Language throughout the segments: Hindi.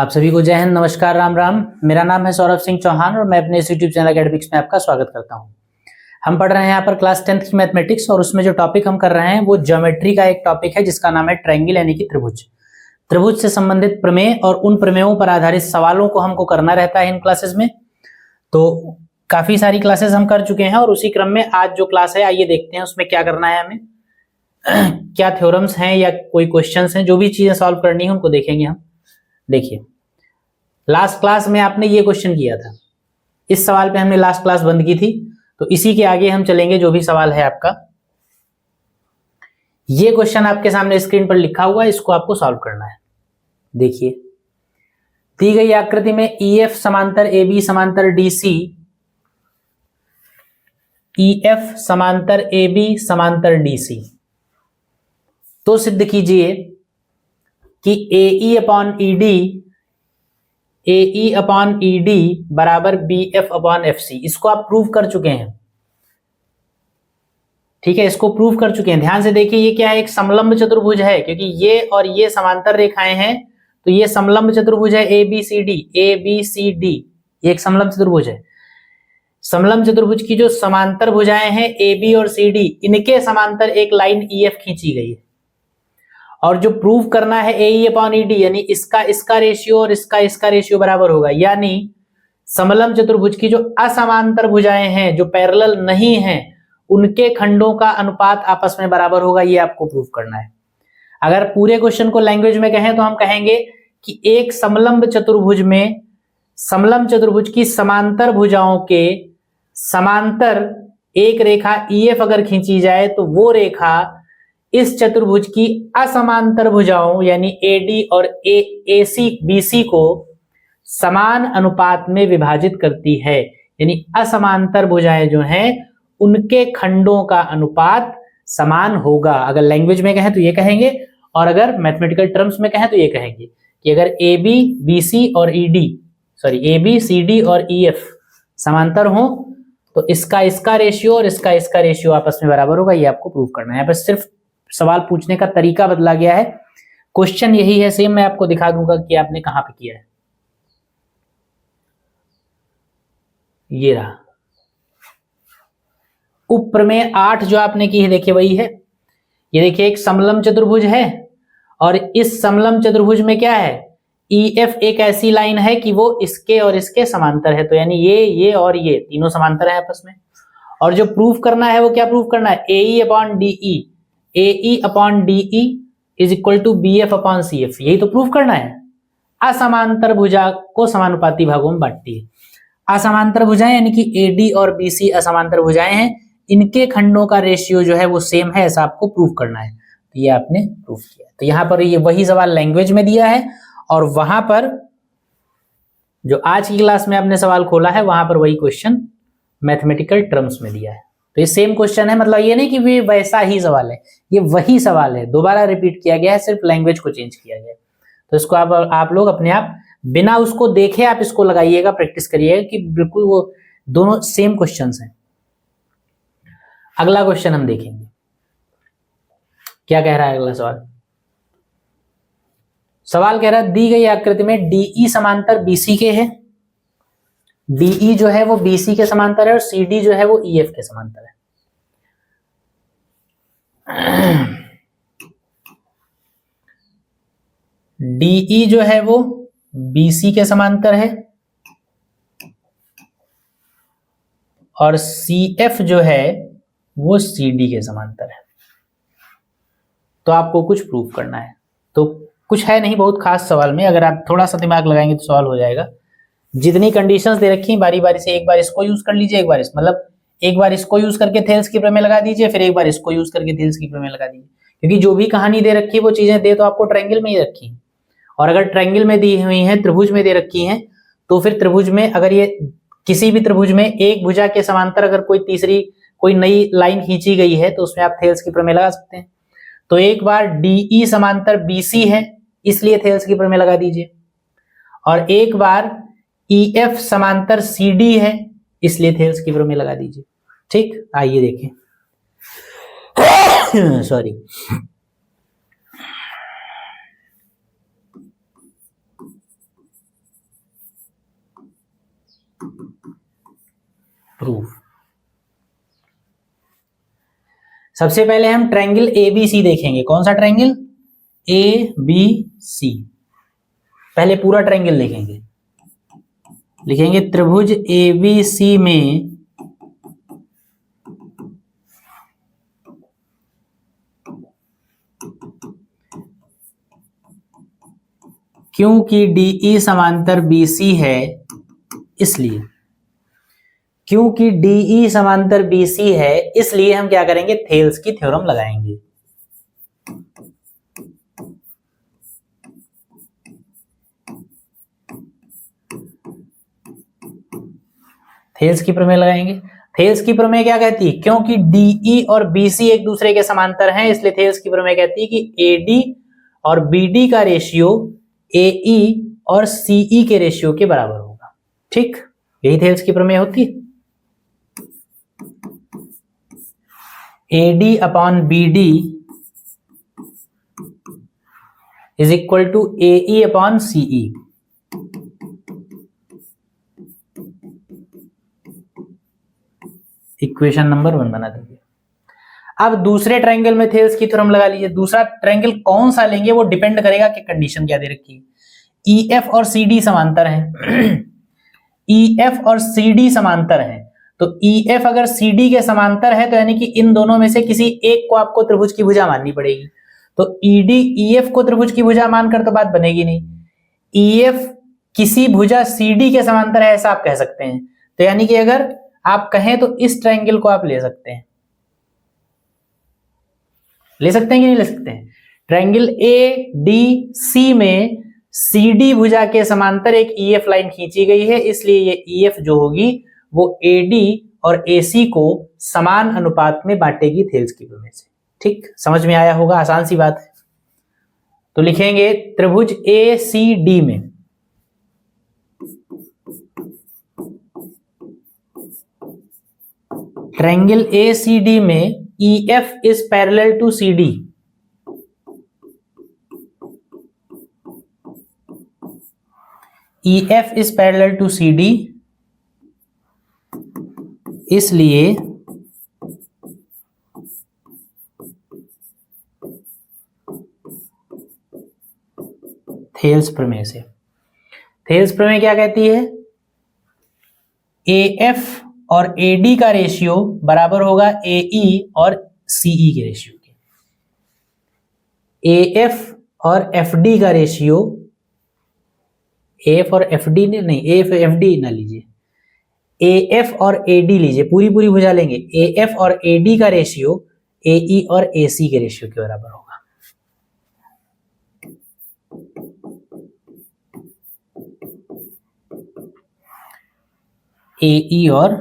आप सभी को जय हिंद, नमस्कार, राम राम। मेरा नाम है सौरभ सिंह चौहान और मैं अपने इस यूट्यूब चैनल एकेडमिक्स में आपका स्वागत करता हूं। हम पढ़ रहे हैं यहाँ पर क्लास 10th की मैथमेटिक्स और उसमें जो टॉपिक हम कर रहे हैं वो ज्योमेट्री का एक टॉपिक है जिसका नाम है ट्रायंगल यानी कि त्रिभुज। त्रिभुज से संबंधित प्रमेय और उन प्रमेयों पर आधारित सवालों को हमको करना रहता है इन क्लासेस में। तो काफी सारी क्लासेस हम कर चुके हैं और उसी क्रम में आज जो क्लास है आइए देखते हैं उसमें क्या करना है हमें। क्या थ्योरम्स हैं या कोई क्वेश्चंस हैं, जो भी चीजें सॉल्व करनी है उनको देखेंगे हम। देखिए, लास्ट क्लास में आपने ये क्वेश्चन किया था, इस सवाल पे हमने लास्ट क्लास बंद की थी, तो इसी के आगे हम चलेंगे। जो भी सवाल है आपका, ये क्वेश्चन आपके सामने स्क्रीन पर लिखा हुआ है, इसको आपको सॉल्व करना है। देखिए, दी गई आकृति में EF समांतर AB समांतर DC, EF समांतर AB समांतर DC, तो सिद्ध कीजिए कि AE अपॉन ED बराबर BF अपॉन FC। इसको आप प्रूव कर चुके हैं, ठीक है, इसको प्रूव कर चुके हैं। ध्यान से देखिए, ये क्या है, एक समलंब चतुर्भुज है, क्योंकि ये और ये समांतर रेखाएं हैं, तो ये समलंब चतुर्भुज है ABCD, ये एक समलंब चतुर्भुज है। समलंब चतुर्भुज की जो समांतर भुजाएं हैं AB और CD, इनके समांतर एक लाइन EF खींची गई है और जो प्रूव करना है AE अपॉन ED, यानी इसका रेशियो और इसका रेशियो बराबर होगा। यानी समलंब चतुर्भुज की जो असमांतर भुजाएं हैं, जो पैरेलल नहीं हैं, उनके खंडों का अनुपात आपस में बराबर होगा। ये आपको प्रूव करना है। अगर पूरे क्वेश्चन को लैंग्वेज में कहें तो हम कहेंगे कि एक समलंब चतुर्भुज में समलंब चतुर्भुज की समांतर भुजाओं के समांतर एक रेखा EF अगर खींची जाए तो वो रेखा इस चतुर्भुज की असमांतर भुजाओं यानी AD और AC BC को समान अनुपात में विभाजित करती है। यानी असमांतर भुजाएं जो हैं उनके खंडों का अनुपात समान होगा। अगर लैंग्वेज में कहें तो ये कहेंगे, और अगर मैथमेटिकल टर्म्स में कहें तो ये कहेंगे कि अगर AB CD और EF समांतर हो तो इसका रेशियो और इसका रेशियो आपस में बराबर होगा। ये आपको प्रूव करना है। यहाँ पर सिर्फ सवाल पूछने का तरीका बदला गया है, क्वेश्चन यही है सेम। मैं आपको दिखा दूंगा कि आपने कहां पे किया है। ये रहा उप प्रमेय 8 जो आपने की है, देखिए वही है। ये देखिए, एक समलंब चतुर्भुज है और इस समलंब चतुर्भुज में क्या है, EF एक ऐसी लाइन है कि वो इसके और इसके समांतर है। तो यानी ये और ये तीनों समांतर है आपस में। और जो प्रूफ करना है वो क्या प्रूफ करना है, AE upon DE is equal to BF upon CF। यही तो प्रूफ करना है। असमांतर भुजा को समानुपाती भागों में बांटती है। असमांतर भुजाएं यानी कि AD और BC असमांतर भुजाएं हैं, इनके खंडों का रेशियो जो है वो सेम है, ऐसा आपको प्रूफ करना है। तो ये आपने प्रूफ किया। तो यहां पर ये वही सवाल लैंग्वेज में दिया है और वहां पर जो आज की क्लास में आपने सवाल खोला है वहां पर वही क्वेश्चन मैथमेटिकल टर्म्स में दिया है। तो ये सेम क्वेश्चन है, मतलब ये नहीं कि वे वैसा ही सवाल है, ये वही सवाल है, दोबारा रिपीट किया गया है, सिर्फ लैंग्वेज को चेंज किया गया है। तो इसको आप लोग अपने आप बिना उसको देखे आप इसको लगाइएगा, प्रैक्टिस करिएगा कि बिल्कुल वो दोनों सेम क्वेश्चंस हैं। अगला क्वेश्चन हम देखेंगे क्या कह रहा है। अगला सवाल कह रहा है, दी गई आकृति में DE समांतर BC के है। DE जो है वो BC के समांतर है और CD जो है वो EF के समांतर है। DE जो है वो BC के समांतर है और CF जो है वो CD के समांतर है। तो आपको कुछ प्रूफ करना है। तो कुछ है नहीं बहुत खास सवाल में, अगर आप थोड़ा सा दिमाग लगाएंगे तो सवाल हो जाएगा। जितनी कंडीशंस दे रखी बारी बारी से एक बार इसको यूज कर लीजिए, एक बार इसको यूज करके थेल्स की प्रमेय लगा दीजिए, फिर एक बार इसको यूज करके थेल्स की प्रमेय लगा दीजिए। क्योंकि जो भी कहानी दे रखी है वो चीजें दे तो आपको ट्रायंगल में ही रखी है, और अगर ट्रायंगल में दी हुई है, त्रिभुज में दे रखी है, तो फिर त्रिभुज में अगर ये किसी भी त्रिभुज में एक भुजा के समांतर अगर कोई नई लाइन खींची गई है तो उसमें आप थेल्स की प्रमेय लगा सकते हैं। तो एक बार DE समांतर BC है इसलिए थेल्स की प्रमेय लगा दीजिए, और एक बार EF समांतर CD है इसलिए थेल्स की प्रमेय लगा दीजिए। ठीक, आइए देखें। Sorry, proof. सबसे पहले हम ट्रायंगल एबीसी देखेंगे। कौन सा ट्रायंगल? एबीसी। पहले पूरा ट्रायंगल देखेंगे। लिखेंगे त्रिभुज एबीसी में क्योंकि डीई समांतर बीसी है, इसलिए क्योंकि डीई समांतर बीसी है इसलिए हम क्या करेंगे? थेल्स की थ्योरम लगाएंगे। थेल्स की प्रमेय लगाएंगे। थेल्स की प्रमेय क्या कहती है? क्योंकि डीई और बीसी एक दूसरे के समांतर हैं, इसलिए थेल्स की प्रमेय कहती है कि एडी और बीडी का रेशियो एई और सीई के रेशियो के बराबर होगा। ठीक, यही थेल्स की प्रमेय होती है। AD upon BD is equal to AE upon CE. Equation number 1 बना दीजिए। अब दूसरे ट्रायंगल में थेल्स की थ्योरम लगा लीजिए। दूसरा ट्रायंगल कौन सा लेंगे वो डिपेंड करेगा कि कंडीशन क्या दे रखी है। ईएफ और सीडी समांतर हैं। ईएफ और सीडी समांतर हैं, तो ईएफ अगर सीडी के समांतर है तो यानी कि इन दोनों में से किसी एक को आपको त्रिभुज की भुजा माननी पड़ेगी। तो ईडी ईएफ को त्रिभुज की भुजा मानकर तो बात बनेगी नहीं। ईएफ किसी भुजा सीडी के समांतर है ऐसा आप कह सकते हैं। तो यानी कि अगर आप कहें तो इस ट्रायंगल को आप ले सकते हैं। ले सकते हैं कि नहीं ले सकते हैं? ट्रायंगल ए डी सी में सीडी भुजा के समांतर एक ईएफ लाइन खींची गई है, इसलिए ये ईएफ जो होगी वो एडी और एसी को समान अनुपात में बांटेगी थेल्स की प्रमेय से। ठीक, समझ में आया होगा, आसान सी बात है। तो लिखेंगे त्रिभुज ए सी डी में ट्रायंगल ए सी डी में EF is parallel to CD. EF is parallel to CD, इसलिए थेल्स प्रमेय से। थेल्स प्रमेय क्या कहती है? AF और AD का रेशियो बराबर होगा AE और CE के रेशियो के। AF और FD का रेशियो, AF और FD नहीं, AF FD ना लीजिए, AF और AD लीजिए, पूरी पूरी भुजा लेंगे। AF और AD का रेशियो AE और AC के रेशियो के बराबर होगा। AE और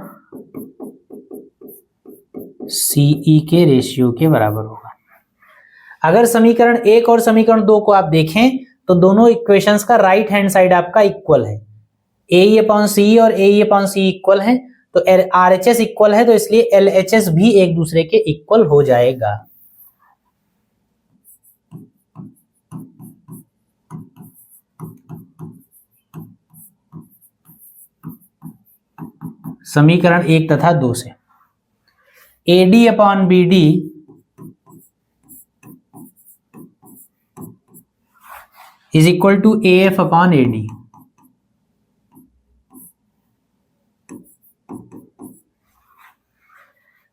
CE के रेशियो के बराबर होगा। अगर समीकरण 1 और समीकरण 2 को आप देखें तो दोनों इक्वेशंस का राइट हैंड साइड आपका इक्वल है। AE अपॉन CE और AE अपॉन CE इक्वल है, तो RHS इक्वल है, तो इसलिए LHS भी एक दूसरे के इक्वल हो जाएगा। समीकरण 1 तथा 2 से AD upon BD is equal to AF upon AD।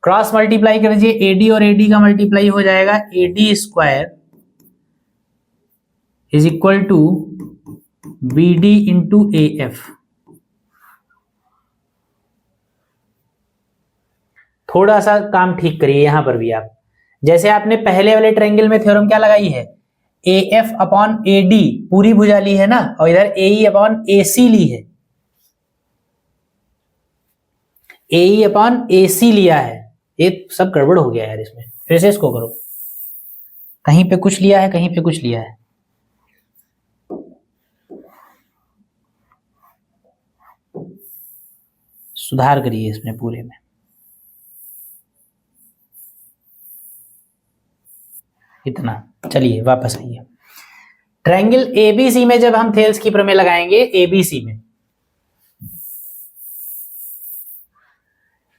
Cross multiply कर दीजिए, AD और AD का मल्टीप्लाई हो जाएगा, AD square is equal to BD into AF। थोड़ा सा काम ठीक करिए यहां पर भी आप, जैसे आपने पहले वाले ट्रायंगल में थ्योरम क्या लगाई है? AF अपॉन AD पूरी भुजा ली है ना, और इधर AE अपॉन AC ली है। AE अपॉन AC लिया है, ये सब गड़बड़ हो गया यार इसमें, फिर से इसको करो। कहीं पे कुछ लिया है, कहीं पे कुछ लिया है। सुधार करिए इसमें पूरे में। इतना, चलिए वापस आइए। ट्रायंगल ABC में जब हम थेल्स की प्रमेय लगाएंगे, ABC में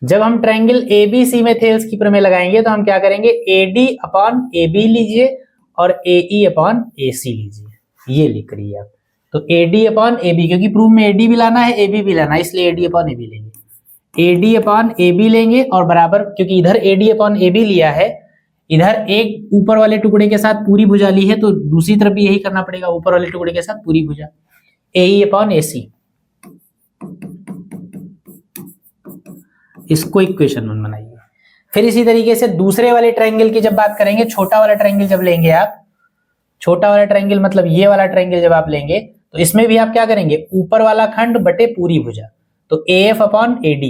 जब हम ट्रायंगल ABC में थेल्स की प्रमेय लगाएंगे तो हम क्या करेंगे, AD अपॉन AB लीजिए और AE अपॉन AC लीजिए, ये लिख रही है आप। तो AD अपॉन AB, क्योंकि प्रूफ में AD भी लाना है AB भी लाना है, इसलिए AD अपॉन AB लेंगे। AD अपॉन AB लेंगे और बराबर, क्योंकि इधर AD अपॉन AB लिया है, इधर एक ऊपर वाले टुकड़े के साथ पूरी भुजा ली है, तो दूसरी तरफ भी यही करना पड़ेगा, ऊपर वाले टुकड़े के साथ पूरी भुजा। AE अपॉन AC, इसको इक्वेशन 1 बनाइए। फिर इसी तरीके से दूसरे वाले ट्रायंगल की जब बात करेंगे, छोटा वाला ट्रायंगल जब लेंगे आप, छोटा वाला ट्रायंगल मतलब ये वाला ट्रायंगल जब आप लेंगे तो इसमें भी आप क्या करेंगे, ऊपर वाला खंड बटे पूरी भुजा, तो AF अपॉन AD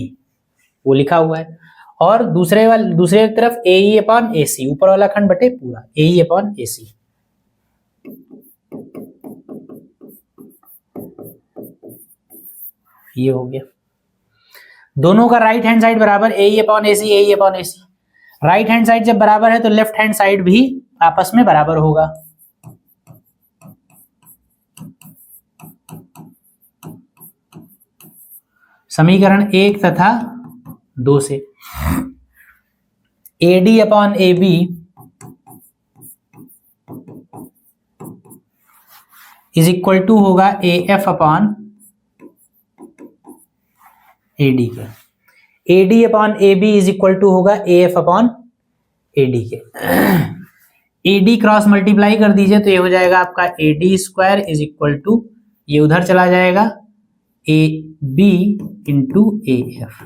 वो लिखा हुआ है, और दूसरे तरफ AE अपॉन AC, ऊपर वाला खंड बटे पूरा, AE अपॉन AC। ये हो गया। दोनों का राइट हैंड साइड बराबर, AE upon AC, AE upon AC। Right hand side जब बराबर है तो लेफ्ट हैंड साइड भी आपस में बराबर होगा। समीकरण 1 तथा 2 से AD upon AB is equal to होगा AF अपॉन AD के। AD upon AB is equal to होगा AF अपॉन AD के। AD क्रॉस मल्टीप्लाई कर दीजिए तो ये हो जाएगा आपका AD square is equal to, ये उधर चला जाएगा, AB इंटू AF।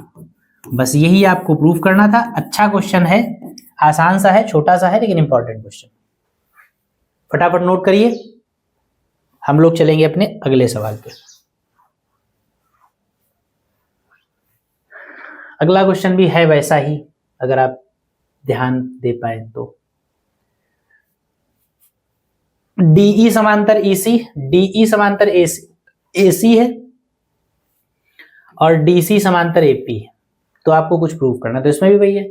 बस यही आपको प्रूफ करना था। अच्छा क्वेश्चन है, आसान सा है, छोटा सा है, लेकिन इंपॉर्टेंट क्वेश्चन। फटाफट नोट करिए, हम लोग चलेंगे अपने अगले सवाल पे। अगला क्वेश्चन भी है वैसा ही, अगर आप ध्यान दे पाए तो। DE समांतर EC, DE समांतर AC है और DC समांतर AP है, तो आपको कुछ प्रूफ करना है। तो इसमें भी वही है,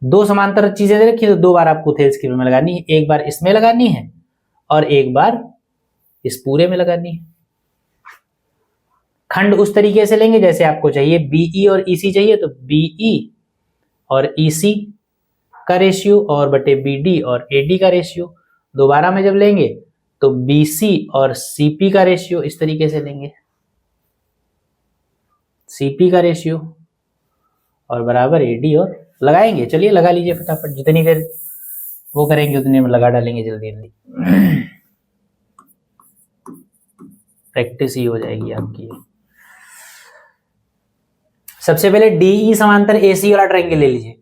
दो समांतर चीजें दे रखी है, तो दो बार आपको थेल्स की प्रमेय लगानी है, एक बार इसमें लगानी है और एक बार इस पूरे में लगानी है। खंड उस तरीके से लेंगे जैसे आपको चाहिए, BE और EC चाहिए तो BE और EC का रेशियो और बटे BD और AD का रेशियो। दोबारा में जब लेंगे तो BC और CP का रेशियो, इस तरीके से लेंगे, CP का रेशियो और बराबर AD, और लगाएंगे। चलिए लगा लीजिए फटाफट, जितनी देर वो करेंगे उतनी में लगा डालेंगे जल्दी जल्दी। प्रैक्टिस ही हो जाएगी आपकी। सबसे पहले DE समांतर AC वाला ट्रायंगल ले लीजिए।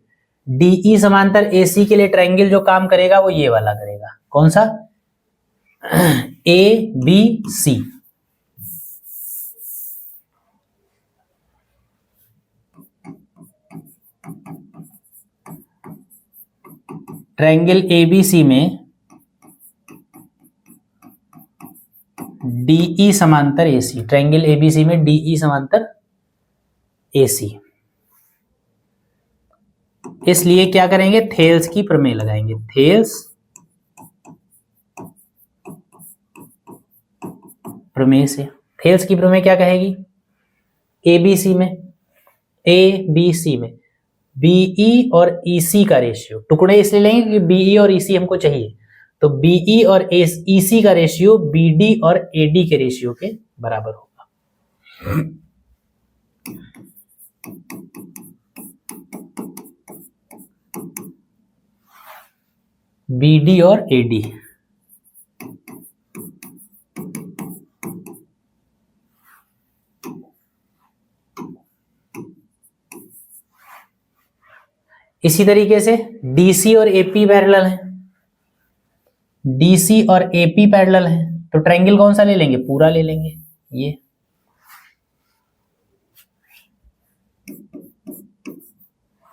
DE समांतर AC के लिए ट्रायंगल जो काम करेगा वो ये वाला करेगा। कौन सा? ABC। ट्रायंगल ABC में DE समांतर AC, ट्रायंगल ABC में DE समांतर AC। इसलिए क्या करेंगे, थेल्स की प्रमेय लगाएंगे। थेल्स प्रमेय से, थेल्स की प्रमेय क्या कहेगी, ABC में BE और EC का रेशियो, टुकड़े इसलिए लेंगे क्योंकि BE और EC हमको चाहिए, तो BE और EC का रेशियो BD और AD के रेशियो के बराबर होगा। BD और AD। इसी तरीके से DC और AP पैरेलल है, DC और AP पैरेलल है, तो ट्रायंगल कौन सा ले लेंगे, पूरा ले लेंगे। ये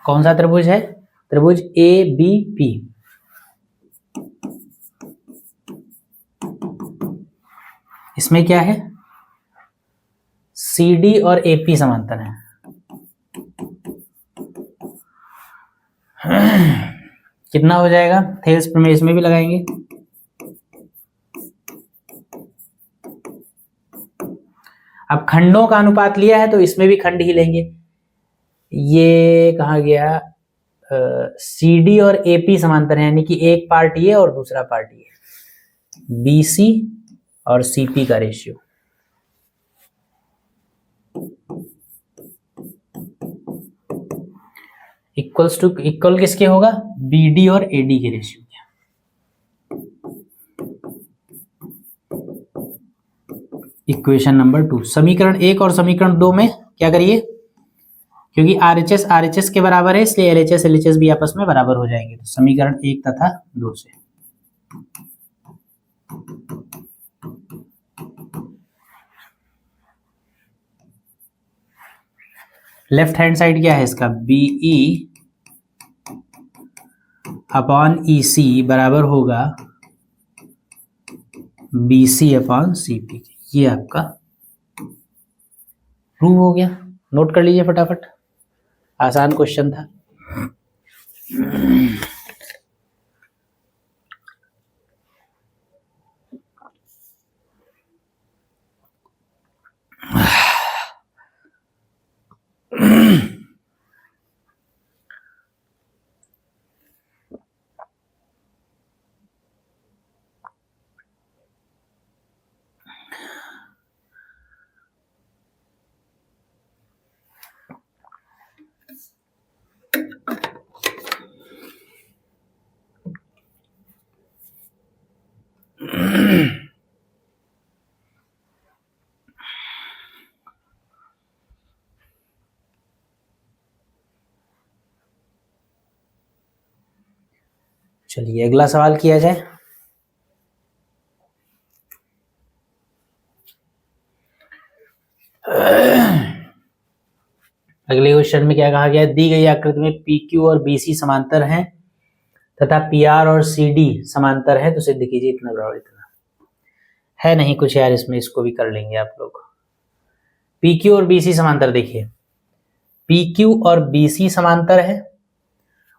कौन सा त्रिभुज है, त्रिभुज ABP। इसमें क्या है, CD और AP समांतर है। कितना हो जाएगा, थेल्स प्रमेय इसमें भी लगाएंगे। अब खंडों का अनुपात लिया है तो इसमें भी खंड ही लेंगे। ये कहाँ गया, CD और AP समांतर है, यानी कि एक पार्ट ये और दूसरा पार्ट ये, BC और CP का रेशियो। इक्वल किसके होगा, BD और AD के रेशियो के। इक्वेशन नंबर 2, समीकरण 1 और समीकरण 2 में क्या करिए, क्योंकि RHS के बराबर है इसलिए LHS भी आपस में बराबर हो जाएंगे। तो समीकरण 1 तथा 2 से लेफ्ट हैंड साइड क्या है इसका, BE अपॉन EC बराबर होगा BC अपॉन CP। ये आपका प्रूव हो गया। नोट कर लीजिए फटाफट, आसान क्वेश्चन था। चलिए अगला सवाल किया जाए। अगले क्वेश्चन में क्या कहा गया, दी गई आकृति में PQ और BC समांतर हैं तथा PR और CD समांतर है, तो सिद्ध कीजिए इतना बराबर इतना। है नहीं कुछ यार इसमें, इसको भी कर लेंगे आप लोग। PQ और BC समांतर, देखिए PQ और BC समांतर है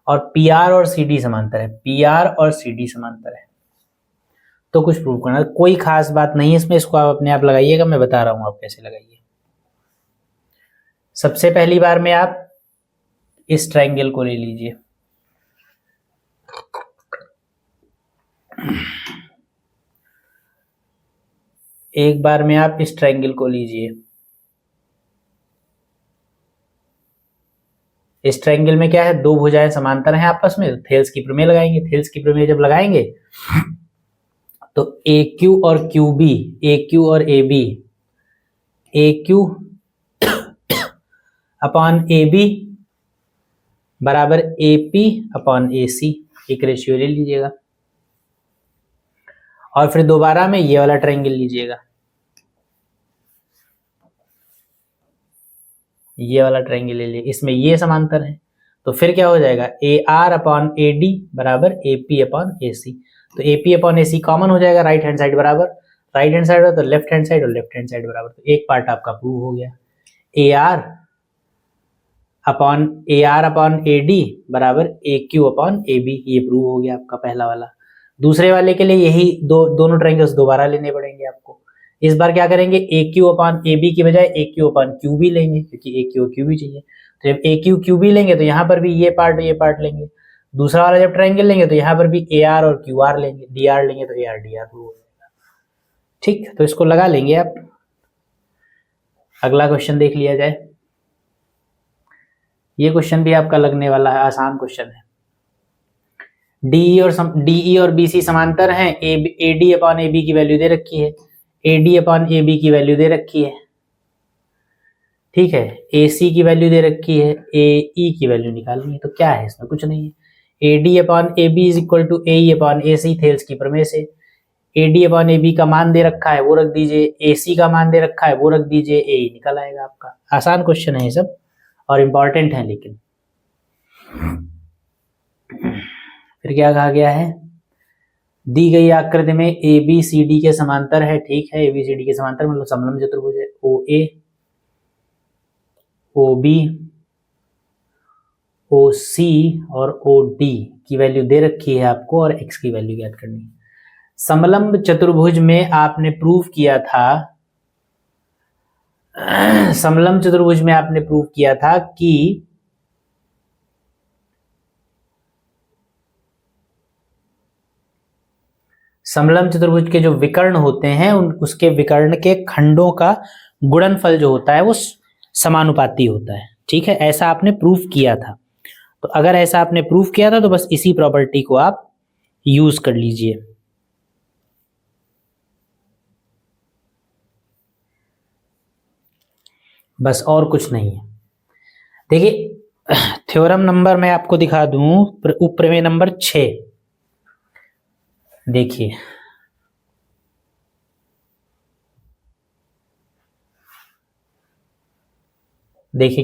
और PR और CD समांतर है, PR और CD समांतर है। तो कुछ प्रूव करना, कोई खास बात नहीं है इसमें, इसको आप अपने आप लगाइएगा, मैं बता रहा हूं आप कैसे लगाइए। सबसे पहली बार में आप इस ट्रायंगल को ले लीजिए, एक बार में आप इस ट्रायंगल को लीजिए। इस ट्रायंगल में क्या है, दो भुजाएं समांतर हैं आपस में, थेल्स की प्रमेय लगाएंगे। थेल्स की प्रमेय जब लगाएंगे तो AQ और QB, AQ और AB, AQ अपॉन AB बराबर AP अपॉन AC, एक रेशियो ले लीजिएगा। और फिर दोबारा में ये वाला ट्रायंगल लीजिएगा, ये वाला ट्रायंगल ले लिए, इसमें ये समांतर है, तो फिर क्या हो जाएगा, AR अपॉन AD बराबर AP अपॉन AC। तो AP अपॉन AC कॉमन हो जाएगा, राइट हैंड साइड बराबर, राइट हैंड साइड तो लेफ्ट हैंड साइड और लेफ्ट हैंड साइड बराबर। तो एक पार्ट आपका प्रूव हो गया, AR अपॉन AD बराबर AQ अपॉन AB, ये प्रूव हो गया आपका पहला वाला। दूसरे वाले के लिए यही दोनों ट्रायंगल्स दोबारा लेने पड़ेंगे आपको। इस बार क्या करेंगे, AQ अपॉन AB की बजाय AQ अपॉन QB लेंगे, क्योंकि AQ और QB चाहिए। तो जब AQ QB लेंगे तो यहाँ पर भी ये पार्ट लेंगे। दूसरा वाला जब ट्रायंगल लेंगे तो यहाँ पर भी AR और QR लेंगे, DR लेंगे तो AR DR प्रूव हो जाएगा। ठीक, तो इसको लगा लेंगे आप। अगला क्वेश्चन देख लिया जाए। ये क्वेश्चन भी आपका लगने वाला है, आसान क्वेश्चन है। DE और BC समांतर हैं, AD अपॉन AB की वैल्यू दे रखी है, AD अपॉन AB की वैल्यू दे रखी है, ठीक है, AC की वैल्यू दे रखी है, AE की वैल्यू निकालनी है। तो क्या है इसमें, कुछ नहीं है। AD upon AB is equal to AE upon AC, Thales की प्रमेय से। AD अपॉन AB का मान दे रखा है वो रख दीजिए, AC का मान दे रखा है वो रख दीजिए, AE निकल आएगा आपका। आसान क्वेश्चन है ये सब और इम्पॉर्टेंट है। लेकिन फिर क्या कहा गया है, दी गई आकृति में ABCD के समांतर है, ठीक है, ABCD के समांतर मतलब समलंब चतुर्भुज है। OA, OB, OC और OD की वैल्यू दे रखी है आपको और x की वैल्यू ज्ञात करनी है। समलंब चतुर्भुज में आपने प्रूव किया था, समलंब चतुर्भुज में आपने प्रूव किया था कि समलंब चतुर्भुज के जो विकर्ण होते हैं उसके विकर्ण के खंडों का गुणनफल जो होता है वो समानुपाती होता है। ठीक है, ऐसा आपने प्रूफ किया था। तो अगर ऐसा आपने प्रूफ किया था तो बस इसी प्रॉपर्टी को आप यूज कर लीजिए। बस और कुछ नहीं है। देखिए थ्योरम नंबर मैं आपको दिखा दूं, उपप्रमेय नंबर 6। देखिए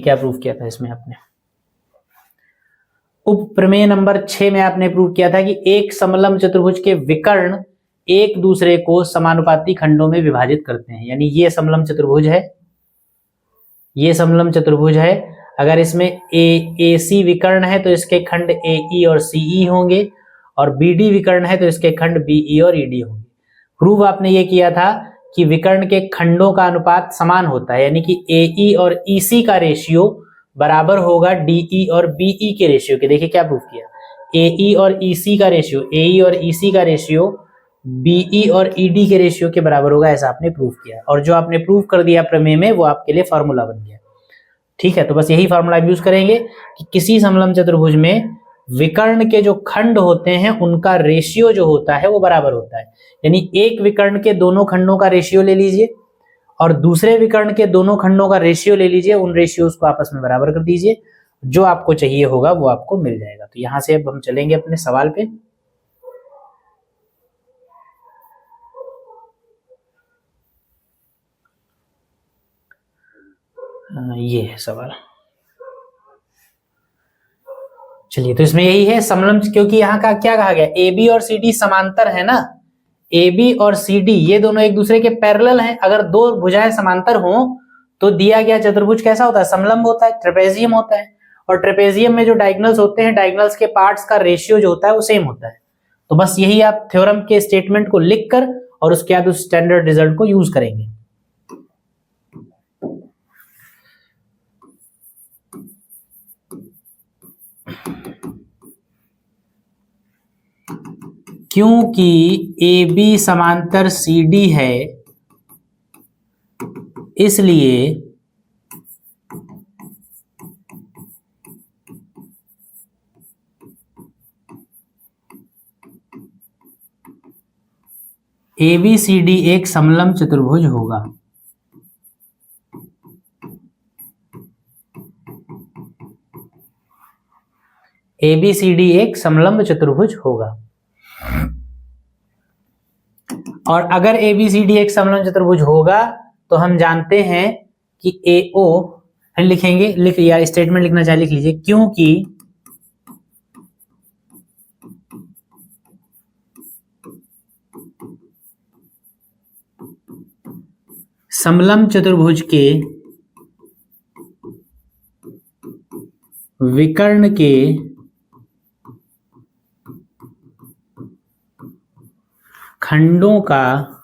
क्या प्रूफ किया था इसमें आपने। उपप्रमेय नंबर 6 में आपने प्रूव किया था कि एक समलंब चतुर्भुज के विकर्ण एक दूसरे को समानुपाती खंडों में विभाजित करते हैं। यानी ये समलंब चतुर्भुज है, ये समलंब चतुर्भुज है। अगर इसमें ए सी विकर्ण है तो इसके खंड ए ई और सी ई होंगे, और बी डी विकर्ण है तो इसके खंड बी ई और ई डी होंगे। प्रूव आपने ये किया था कि विकर्ण के खंडों का अनुपात समान होता है, यानी कि ए ई और ई सी का रेशियो बराबर होगा डी ई और बी ई के रेशियो के। देखिए क्या प्रूफ किया, ए ई और ई सी का रेशियो, ए ई और ई सी का रेशियो बीई और ईडी के रेशियो के बराबर होगा, ऐसा आपने प्रूफ किया। और जो आपने प्रूफ कर दिया प्रमेय में वो आपके लिए फॉर्मूला बन गया। ठीक है, तो बस यही फॉर्मूला यूज करेंगे कि किसी समलंब चतुर्भुज में विकर्ण के जो खंड होते हैं उनका रेशियो जो होता है वो बराबर होता है। यानी एक विकर्ण के दोनों खंडों का रेशियो ले लीजिए और दूसरे विकर्ण के दोनों खंडों का रेशियो ले लीजिए, उन रेशियोज को आपस में बराबर कर दीजिए, जो आपको चाहिए होगा वो आपको मिल जाएगा। तो यहां से अब हम चलेंगे अपने सवाल पे। ये है सवाल। चलिए, तो इसमें यही है समलंब, क्योंकि यहाँ का क्या कहा गया, ए बी और सी डी समांतर है ना। ए बी और सी डी ये दोनों एक दूसरे के पैरेलल हैं। अगर दो भुजाएं समांतर हो तो दिया गया चतुर्भुज कैसा होता है, समलंब होता है, ट्रेपेजियम होता है। और ट्रेपेजियम में जो डायगोनल्स होते हैं, डायगोनल्स के पार्ट्स का रेशियो जो होता है वो सेम होता है। तो बस यही आप थ्योरम के स्टेटमेंट को लिखकर और उसके बाद उस स्टैंडर्ड रिजल्ट को यूज करेंगे। क्योंकि ए बी समांतर सी डी है, इसलिए ए बी सी डी एक समलंब चतुर्भुज होगा। ए बी सी डी एक समलंब चतुर्भुज होगा। और अगर ए बी सी डी एक समलंब चतुर्भुज होगा तो हम जानते हैं कि ए ओ लिखेंगे, लिख या स्टेटमेंट लिखना चाहे लिख लीजिए, क्योंकि समलंब चतुर्भुज के विकर्ण के खंडों का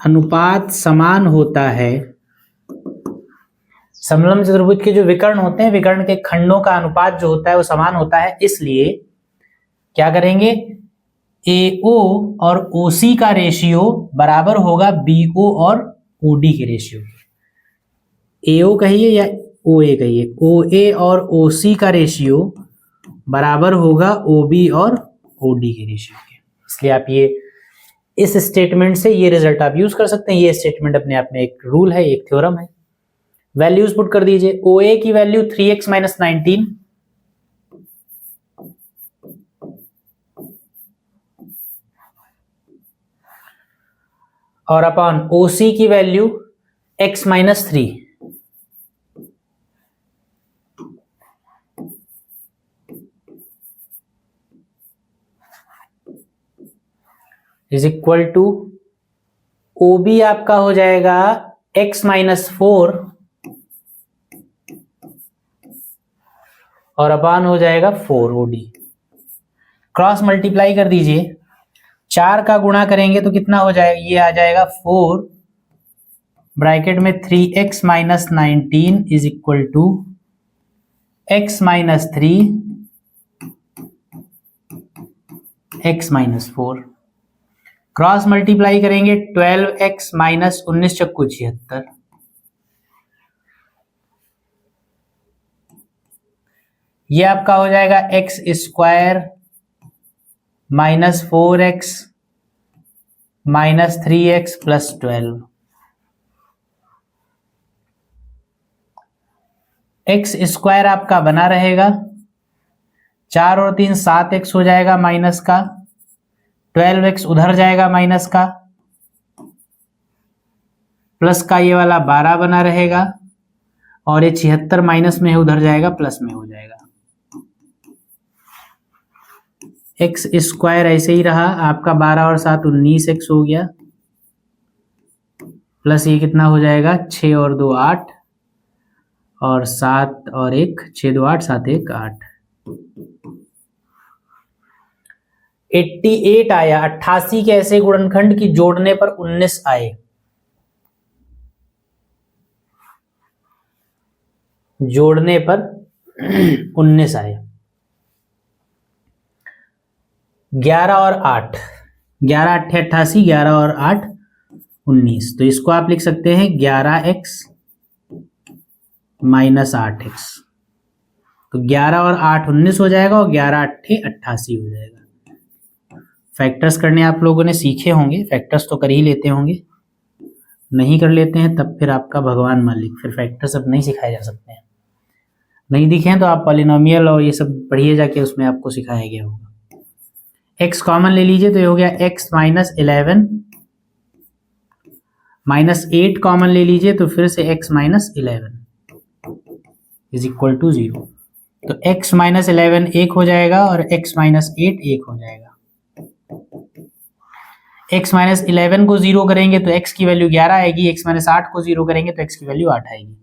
अनुपात समान होता है। समलंब चतुर्भुज के जो विकर्ण होते हैं, विकर्ण के खंडों का अनुपात जो होता है वो समान होता है, इसलिए क्या करेंगे, AO और OC का रेशियो बराबर होगा BO और OD के रेशियो के। AO कहिए या OA कहिए, OA और OC का रेशियो बराबर होगा OB और OD के रेशियो के। इसलिए आप ये इस स्टेटमेंट से ये रिजल्ट आप यूज कर सकते हैं। ये स्टेटमेंट अपने आप में एक रूल है, एक थ्योरम है। वैल्यूज पुट कर दीजिए। OA की वैल्यू 3x - 19, और अपॉन OC की value x - 3, is equal to OB आपका हो जाएगा x - 4 और अपॉन हो जाएगा 4 OD। क्रॉस मल्टीप्लाई कर दीजिए, 4 का गुणा करेंगे तो कितना हो जाएगा, ये आ जाएगा 4 ब्रैकेट में 3x minus 19 is equal to x minus 3 x minus 4, cross multiply करेंगे 12x माइनस 19 चक्कू 76, ये आपका हो जाएगा x square minus 4x minus 3x plus 12, x square आपका बना रहेगा, 4 और 3 7x हो जाएगा माइनस का, 12x उधर जाएगा माइनस का, प्लस का ये वाला 12 बना रहेगा, और ये 76 माइनस में है उधर जाएगा प्लस में हो जाएगा। x स्क्वायर ऐसे ही रहा आपका, 12 और 7 19x हो गया, प्लस ये कितना हो जाएगा 6 और 2 8, और 7 और 1 6 2 8 7 1 8, 88 आया। 88 के ऐसे गुणनखंड की जोड़ने पर 19 आए। जोड़ने पर 19 आए। 11 और 8, 11 8 88, 11 और 8 19, तो इसको आप लिख सकते हैं 11x माइनस 8x, तो 11 और 8 19 हो जाएगा और 11 8 88 हो जाएगा। फैक्टर्स करने आप लोगों ने सीखे होंगे, फैक्टर्स तो कर ही लेते होंगे, नहीं कर लेते हैं तब फिर आपका भगवान मालिक, फिर फैक्टर्स अब नहीं सिखाए जा सकते हैं। नहीं दिखे हैं तो आप पॉलिनोमियल और ये सब पढ़िए जाके, उसमें आपको सिखाया गया होगा। x कॉमन ले लीजिए तो ये हो गया x माइनस 11, माइनस 8 कॉमन ले लीजिए तो फिर से x minus 11 is equal to 0, तो x माइनस 11 1 हो जाएगा और x माइनस 8 1 हो जाएगा। x माइनस 11 को 0 करेंगे तो x की वैल्यू 11 आएगी, x माइनस 8 को 0 करेंगे तो x की वैल्यू 8 आएगी।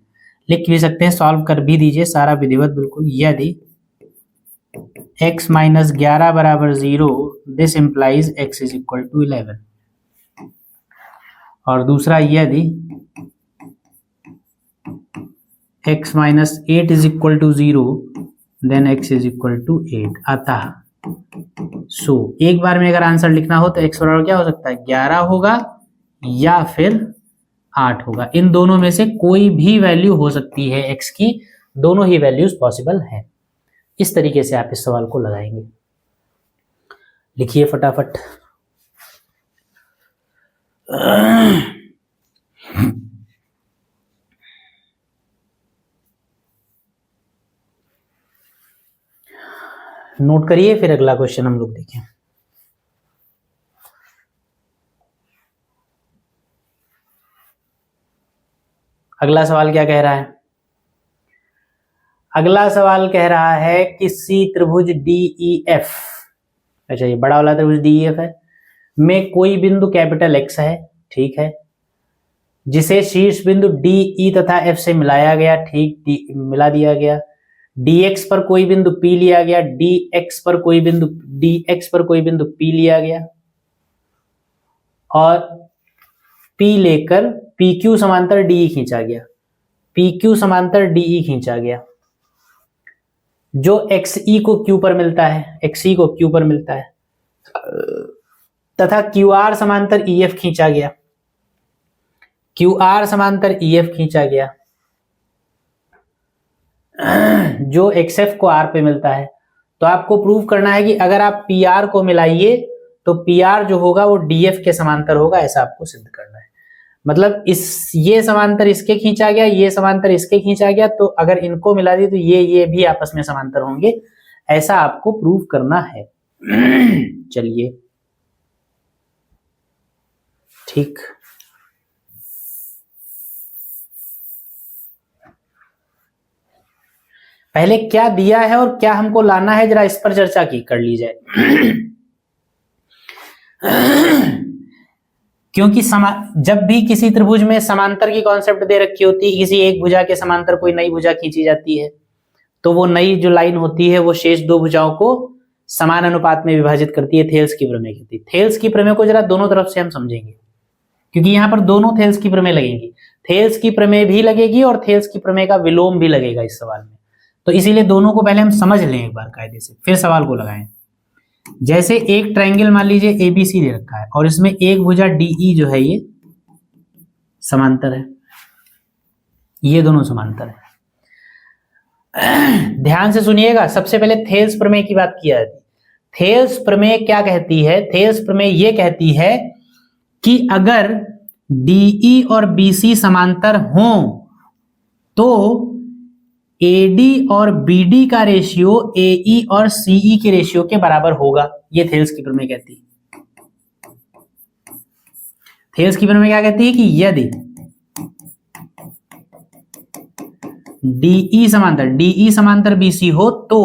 लिख भी सकते हैं, सॉल्व कर भी दीजिए सारा विधिवत बिल्कुल। यदि x माइनस 11 बराबर 0, this implies x is equal to 11। और दूसरा, यदि x minus 8 is equal to 0, then x is equal to 8। अतः एक बार में अगर आंसर लिखना हो तो x बराबर क्या हो सकता है, 11 होगा या फिर 8 होगा। इन दोनों में से कोई भी वैल्यू हो सकती है x की, दोनों ही वैल्यूज पॉसिबल है। इस तरीके से आप इस सवाल को लगाएंगे। लिखिए फटाफट। नोट करिए, फिर अगला क्वेश्चन हम लोग देखें। अगला सवाल क्या कह रहा है? अगला सवाल कह रहा है किसी त्रिभुज DEF, अच्छा ये बड़ा वाला त्रिभुज DEF है, में कोई बिंदु कैपिटल X है, ठीक है, जिसे शीर्ष बिंदु DE तथा F से मिलाया गया, ठीक, मिला दिया गया। DX पर कोई बिंदु P लिया गया, DX पर कोई बिंदु P लिया गया, और P लेकर PQ समांतर DE खींचा गया, PQ समांतर DE खींचा गया, जो XE को Q पर मिलता है, XE को Q पर मिलता है, तथा QR समांतर EF खींचा गया, QR समांतर EF खींचा गया, जो XF को R पे मिलता है। तो आपको प्रूव करना है कि अगर आप PR को मिलाइए तो PR जो होगा वो DF के समांतर होगा, ऐसा आपको सिद्ध करना है। मतलब ये समांतर इसके खींचा गया, ये समांतर इसके खींचा गया, तो अगर इनको मिला दिए तो ये भी आपस में समांतर होंगे, ऐसा आपको प्रूव करना है। चलिए ठीक, पहले क्या दिया है और क्या हमको लाना है, जरा इस पर चर्चा कर ली जाए। क्योंकि जब भी किसी त्रिभुज में समांतर की कॉन्सेप्ट दे रखी होती है, किसी एक भुजा के समांतर कोई नई भुजा खींची जाती है, तो वो नई जो लाइन होती है वो शेष दो भुजाओं को समान अनुपात में विभाजित करती है, थेल्स की प्रमेय कहती है। थेल्स की प्रमेय को जरा दोनों तरफ से हम समझेंगे, क्योंकि यहाँ पर दोनों थेल्स की प्रमेय लगेंगी। थेल्स की प्रमेय भी लगेगी और थेल्स की प्रमेय का विलोम भी लगेगा इस सवाल में। तो इसीलिए दोनों को पहले हम समझ लें एक बार कायदे से, फिर सवाल को लगाएं। जैसे एक ट्रायंगल मान लीजिए एबीसी दे रखा है और इसमें एक भुजा डीई जो है ये समांतर है, ये दोनों समांतर है। ध्यान से सुनिएगा, सबसे पहले थेल्स प्रमेय की बात किया जाती है। थेल्स प्रमेय क्या कहती है? थेल्स प्रमेय ये कहती है कि अगर डीई और बीसी समांतर हों तो एडी और बीडी का रेशियो एई और सीई के रेशियो के बराबर होगा। ये थेल्स की प्रमेय कहती है। थेल्स की प्रमेय क्या कहती है कि यदि डीई समांतर बीसी हो तो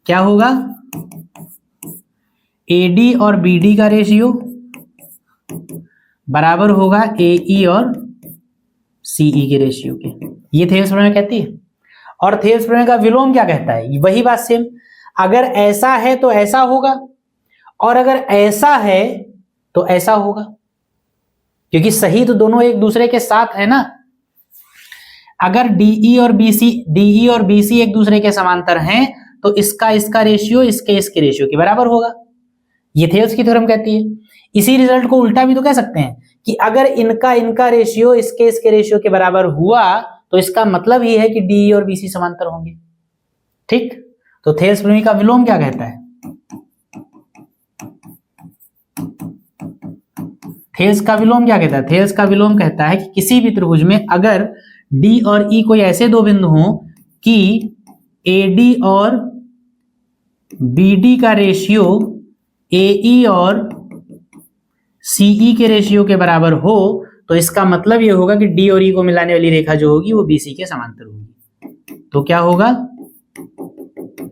क्या होगा? एडी और बीडी का रेशियो बराबर होगा एई और सीई के रेशियो के। ये थेल्स प्रमेय कहती है। और थेल्स प्रमेय का विलोम क्या कहता है? वही बात सेम, अगर ऐसा है तो ऐसा होगा और अगर ऐसा है तो ऐसा होगा, क्योंकि सही तो दोनों एक दूसरे के साथ है ना। अगर डीई और बीसी एक दूसरे के समांतर हैं तो इसका रेशियो इसके रेशियो के बराबर होगा। ये थेल्स की थ्योरम कहती है। इसी रिजल्ट को उल्टा भी तो कह सकते हैं कि अगर इनका रेशियो इसके रेशियो के बराबर हुआ तो इसका मतलब ही है कि डीई और बीसी समांतर होंगे। ठीक, तो थेल्स प्रमेय का विलोम क्या कहता है? थेल्स का विलोम क्या कहता है? थेल्स का विलोम कहता है कि किसी भी त्रिभुज में अगर डी और ई कोई ऐसे दो बिंदु हों कि एडी और बीडी का रेशियो एई और सीई के रेशियो के बराबर हो तो इसका मतलब यह होगा कि डी और ई को मिलाने वाली रेखा जो होगी वो बीसी के समांतर होगी। तो क्या होगा?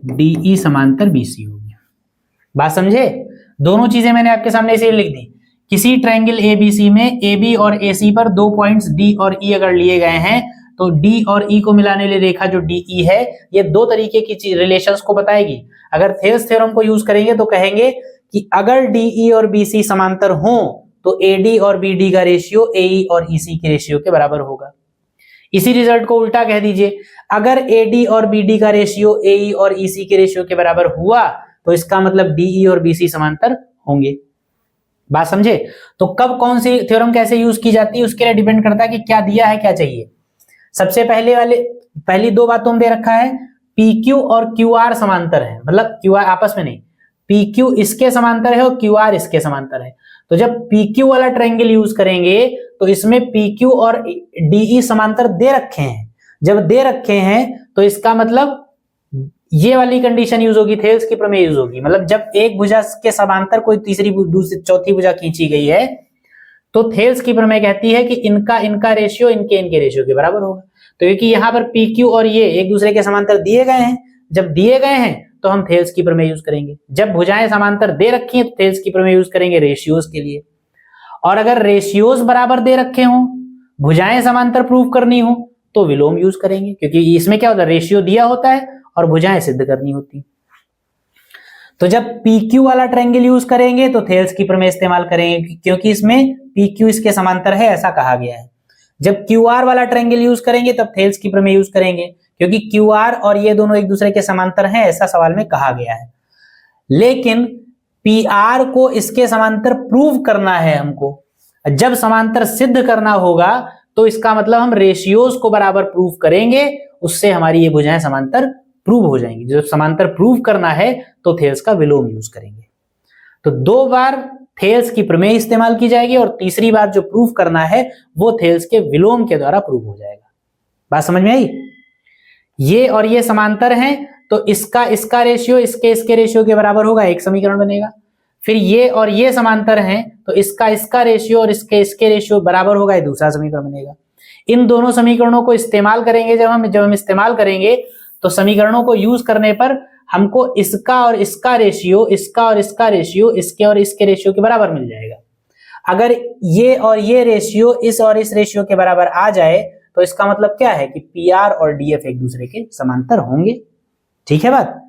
डीई समांतर बीसी होगी। बात समझे? दोनों चीजें मैंने आपके सामने इसे लिख दी। किसी ट्रायंगल एबीसी में एबी और एसी पर दो पॉइंट्स डी और ई अगर लिए गए हैं तो डी और ई को मिलाने वाली रेखा जो डीई है ये दो तरीके की रिलेशंस को बताएगी। अगर थेल्स थ्योरम को यूज करेंगे तो कहेंगे कि अगर डीई और बीसी समांतर हों तो एडी और बीडी का रेशियो एई और ईसी के रेशियो के बराबर होगा। इसी रिजल्ट को उल्टा कह दीजिए, अगर एडी और बीडी का रेशियो एई और ईसी के रेशियो के बराबर हुआ तो इसका मतलब डीई और बीसी समांतर होंगे। बात समझे? तो कब कौन सी थ्योरम कैसे यूज की जाती है उसके लिए डिपेंड करता है कि क्या दिया है, क्या चाहिए। सबसे पहली दो बातों में दे रखा है PQ और QR समांतर है, मतलब QR आपस में नहीं, PQ इसके समांतर है और QR इसके समांतर है। तो जब PQ वाला ट्रायंगल यूज करेंगे तो इसमें PQ और DE समांतर दे रखे हैं। जब दे रखे हैं तो इसका मतलब ये वाली कंडीशन यूज होगी, थेल्स की प्रमेय यूज होगी। मतलब जब एक भुजा के समांतर कोई तीसरी दूसरी चौथी भुजा खींची गई है तो थेल्स की प्रमेय कहती है कि इनका रेशियो इनके रेशियो के बराबर होगा। तो क्योंकि यहाँ पर PQ और ये एक दूसरे के समांतर दिए गए हैं, जब दिए गए हैं तो हम थेल्स की प्रमेय यूज करेंगे। जब भुजाएं समांतर दे रखी हैं तो थेल्स की प्रमेय यूज करेंगे रेशियोज के लिए। और अगर रेशियोज बराबर दे रखे हों, भुजाएं समांतर प्रूव करनी हो तो विलोम यूज करेंगे, क्योंकि इसमें क्या होता है, रेशियो दिया होता है और भुजाएं सिद्ध करनी होती। तो जब PQ वाला ट्रायंगल यूज करेंगे तो थेल्स की प्रमेय इस्तेमाल करेंगे, क्योंकि इसमें PQ इसके समांतर है ऐसा कहा गया है। जब QR वाला ट्रायंगल यूज करेंगे तब थेल्स की प्रमेय यूज करेंगे, क्योंकि QR और ये दोनों एक दूसरे के समांतर हैं ऐसा सवाल में कहा गया है। लेकिन PR को इसके समांतर प्रूव करना है हमको। जब समांतर सिद्ध करना होगा तो इसका मतलब हम रेशियोज को बराबर प्रूव करेंगे, उससे हमारी ये भुजाएं समांतर प्रूव हो जाएंगी। जब समांतर प्रूव करना है तो थेल्स का विलोम यूज करेंगे। तो दो बार थेल्स की प्रमेय इस्तेमाल की जाएगी और तीसरी बार जो प्रूव करना है वो थेल्स के विलोम के द्वारा प्रूव हो जाएगा। बात समझ में आई? ये और ये समांतर हैं तो इसका रेशियो इसके रेशियो के बराबर होगा, एक समीकरण बनेगा। फिर ये और ये समांतर हैं तो इसका रेशियो और इसके रेशियो बराबर होगा, ये दूसरा समीकरण बनेगा। इन दोनों समीकरणों को इस्तेमाल करेंगे जब हम इस्तेमाल करेंगे तो समीकरणों को यूज करने पर हमको इसका और इसका रेशियो, इसका और इसका रेशियो, इसके और इसके रेशियो के बराबर मिल जाएगा। अगर ये और ये रेशियो इस और इस रेशियो के बराबर आ जाए तो इसका मतलब क्या है कि PR और DF एक दूसरे के समांतर होंगे। ठीक है बात?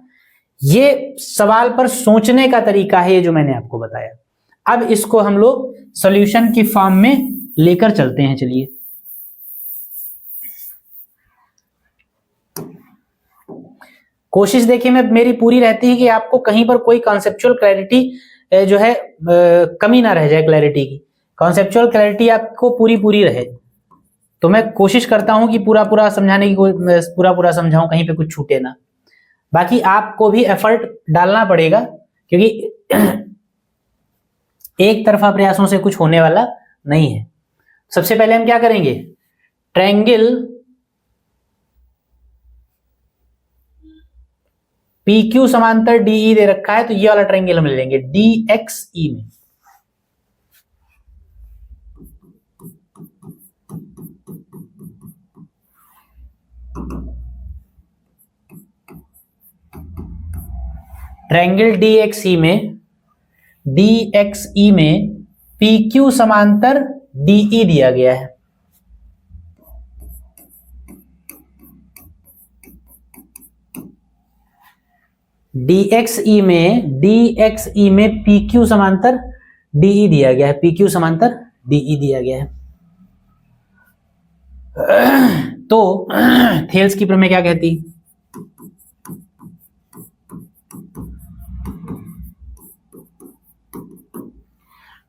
ये सवाल पर सोचने का तरीका है ये जो मैंने आपको बताया। अब इसको हम लोग सॉल्यूशन की फॉर्म में लेकर चलते हैं। चलिए कोशिश देखिए मैं मेरी पूरी रहती है कि आपको कहीं पर कोई कॉन्सेप्चुअल क्लैरिटी जो है कमी ना रह जाए, क्लैरिटी की कॉन्सेप्चुअल क्लैरिटी आपको पूरी पूरी रहे। तो मैं कोशिश करता हूं कि पूरा पूरा समझाने की पूरा पूरा समझाऊं, कहीं पे कुछ छूटे ना। बाकी आपको भी एफर्ट डालना पड़ेगा क्योंकि एक तरफा प्रयासों से कुछ होने वाला नहीं है। सबसे पहले हम क्या करेंगे, ट्रायंगल PQ समांतर DE दे रखा है, तो ये वाला ट्रायंगल हम ले लेंगे DXE में। ट्रायंगल DXE में PQ समांतर DE दिया गया है। DXE में PQ समांतर DE दिया गया है, PQ समांतर DE दिया गया है। तो थेल्स की प्रमेय क्या कहती,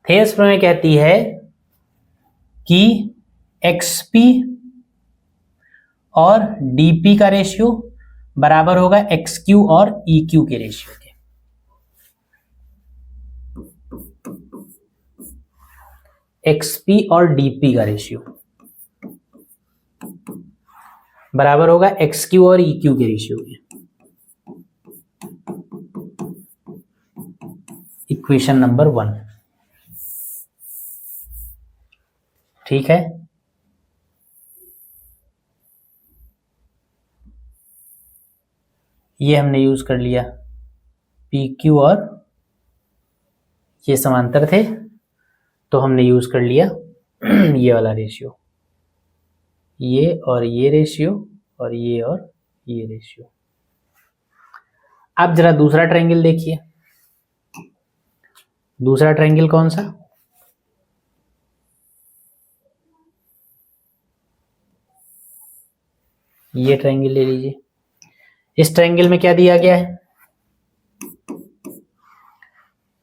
थेल्स प्रमेय कहती है कि XP और DP का रेशियो बराबर होगा XQ और EQ के रेशियो के। XP और DP का रेशियो बराबर होगा XQ और EQ के रेशियो के। इक्वेशन नंबर 1, ठीक है। ये हमने यूज कर लिया, PQ और ये समांतर थे तो हमने यूज कर लिया ये वाला रेशियो, ये और ये रेशियो और ये रेशियो। अब जरा दूसरा ट्रायंगल देखिए, दूसरा ट्रायंगल कौन सा, ये ट्रायंगल ले लीजिए। इस ट्रायंगल में क्या दिया गया है,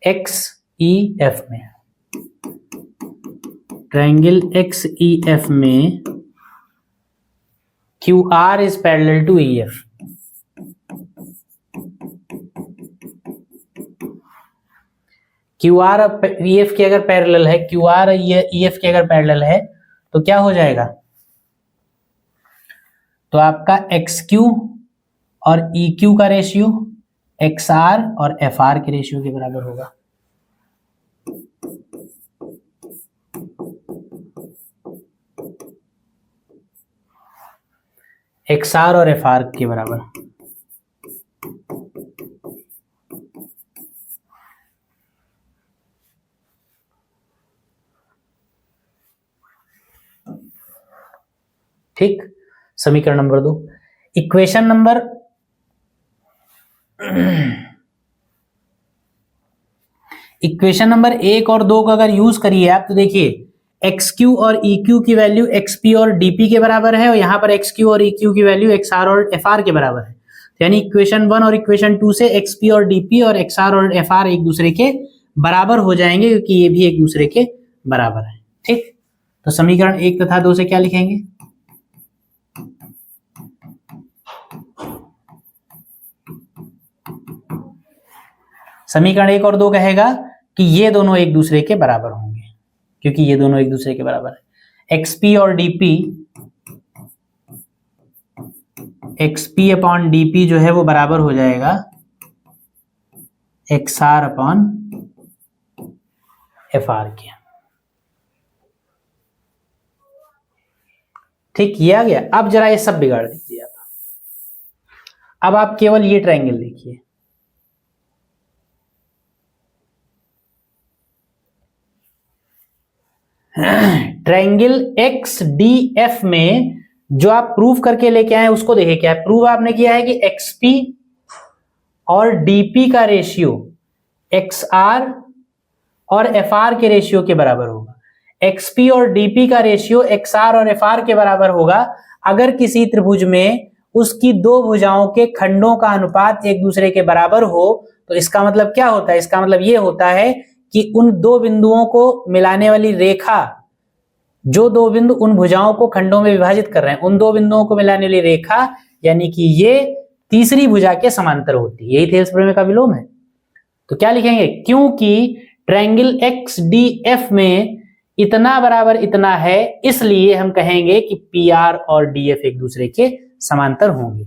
XEF में, ट्रायंगल XEF में QR is parallel to EF। QR EF के अगर पैरेलल है, QR EF के अगर पैरेलल है तो क्या हो जाएगा, तो आपका XQ और EQ का रेशियो XR और FR के रेशियो के बराबर होगा। XR और FR के बराबर। ठीक, समीकरण number 2। Equation number equation number 1 और 2 का अगर यूज करिए आप तो देखिए XQ और EQ की वैल्यू XP और DP के बराबर है और यहां पर XQ और EQ की वैल्यू XR और FR के बराबर है। यानी इक्वेशन 1 और इक्वेशन 2 से XP और DP और XR और FR एक दूसरे के बराबर हो जाएंगे क्योंकि ये भी एक दूसरे के बराबर है। ठीक, तो समीकरण 1 तथा 2 से क्या लिखेंगे, समीकरण 1 और 2 कहेगा कि ये दोनों एक दूसरे के बराबर होंगे क्योंकि ये दोनों एक दूसरे के बराबर है। XP और DP, XP अपॉन DP जो है वो बराबर हो जाएगा XR अपॉन FR के। ठीक, ये आ गया। अब जरा ये सब बिगाड़ दीजिए आप। अब आप केवल ये ट्रायंगल देखिए, ट्रायंगल XDF में जो आप प्रूव करके लेके आए उसको देखिए क्या है। प्रूव आपने किया है कि XP और DP का रेशियो XR और FR के रेशियो के बराबर होगा। XP और DP का रेशियो XR और FR के बराबर होगा अगर किसी त्रिभुज में उसकी दो भुजाओं के खंडों का अनुपात एक दूसरे के बराबर हो। तो इसका मतलब क्या होता है? इसका मतलब ये होता है कि उन दो बिंदुओं को मिलाने वाली रेखा, जो दो बिंदु उन भुजाओं को खंडों में विभाजित कर रहे हैं, उन दो बिंदुओं को मिलाने वाली रेखा यानी कि ये तीसरी भुजा के समांतर होती है। यही थेल्स प्रमेय का विलोम है। तो क्या लिखेंगे? क्योंकि ट्रायंगल XDF में इतना बराबर इतना है, इसलिए हम कहेंगे कि PR और DF एक दूसरे के समांतर होंगे।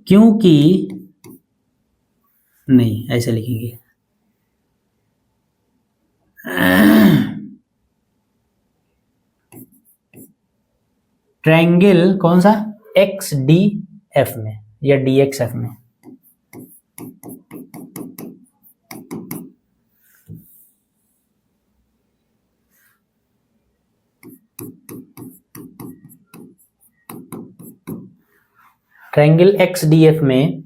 क्योंकि नहीं, ऐसे लिखेंगे, ट्रायंगल कौन सा? XDF में या DXF में। ट्रायंगल XDF में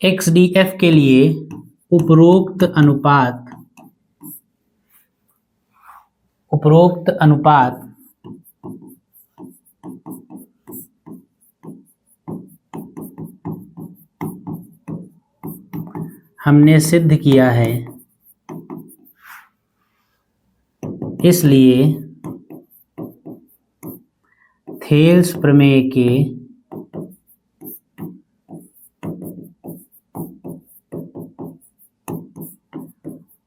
XDF के लिए उपरोक्त अनुपात हमने सिद्ध किया है, इसलिए थेल्स प्रमेय के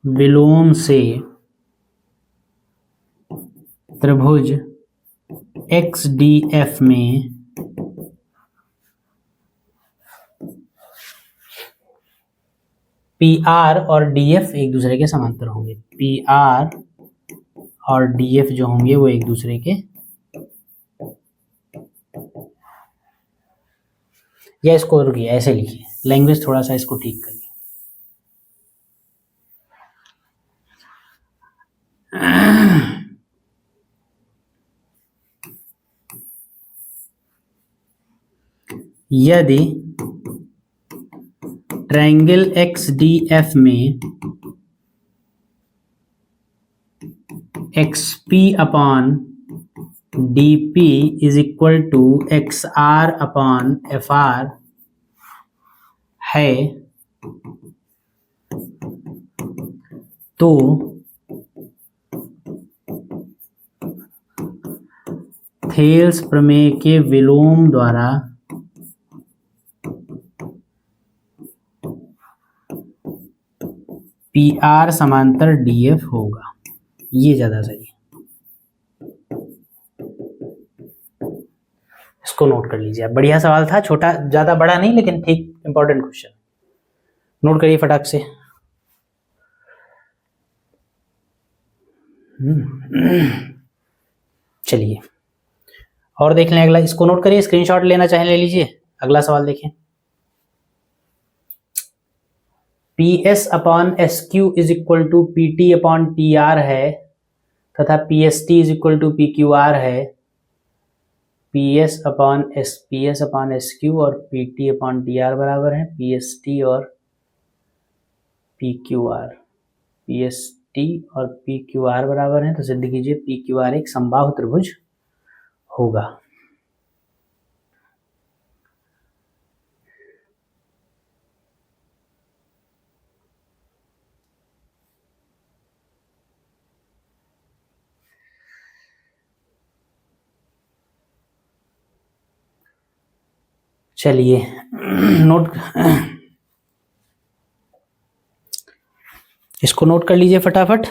विलोम से त्रिभुज XDF में PR और DF एक दूसरे के समांतर होंगे। PR और DF जो होंगे वो एक दूसरे के, या इसको रुकिए ऐसे लिखिए, लैंग्वेज थोड़ा सा इसको ठीक करिए। यदि ट्रायंगल XDF में XP upon DP is equal to XR upon FR है, तो थेल्स प्रमेय के विलोम द्वारा PR समांतर DF होगा। ये ज्यादा सही है, इसको नोट कर लीजिए। बढ़िया सवाल था, छोटा, ज्यादा बड़ा नहीं, लेकिन ठीक इंपॉर्टेंट क्वेश्चन। नोट करिए फटाक से। चलिए और देख लें अगला, इसको नोट करिए, स्क्रीनशॉट लेना चाहे ले लीजिए। अगला सवाल देखें। PS upon SQ is equal to PT upon TR है तथा PST is equal to PQR है। PS अपॉन SQ और PT अपॉन TR बराबर है PST और PQR। PST और PQR बराबर है, तो सिद्ध कीजिए PQR एक समबाहु त्रिभुज होगा। चलिए नोट, इसको नोट कर लीजिए फटाफट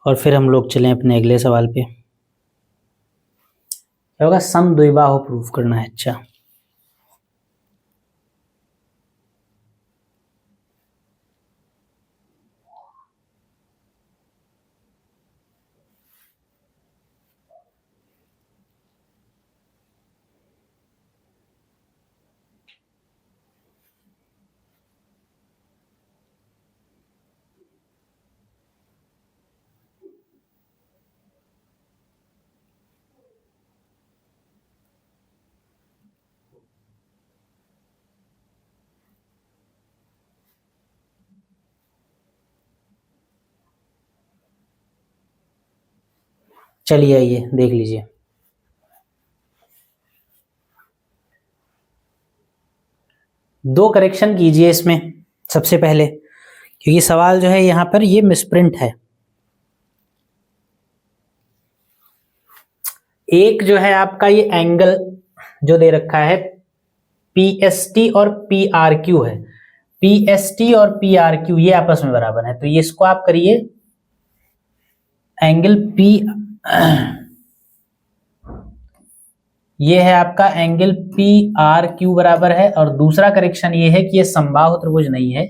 और फिर हम लोग चलें अपने अगले सवाल पे। क्या होगा? समद्विबाहु प्रूफ करना है। अच्छा, चलिए आइए देख लीजिए। दो करेक्शन कीजिए इसमें सबसे पहले, क्योंकि सवाल जो है यहां पर ये मिसप्रिंट है। एक जो है आपका ये एंगल जो दे रखा है PST और PRQ है। PST और PRQ ये आपस में बराबर है, तो ये इसको आप करिए एंगल P, ये है आपका एंगल PRQ बराबर है। और दूसरा करेक्शन ये है कि ये समबाहु त्रिभुज नहीं है,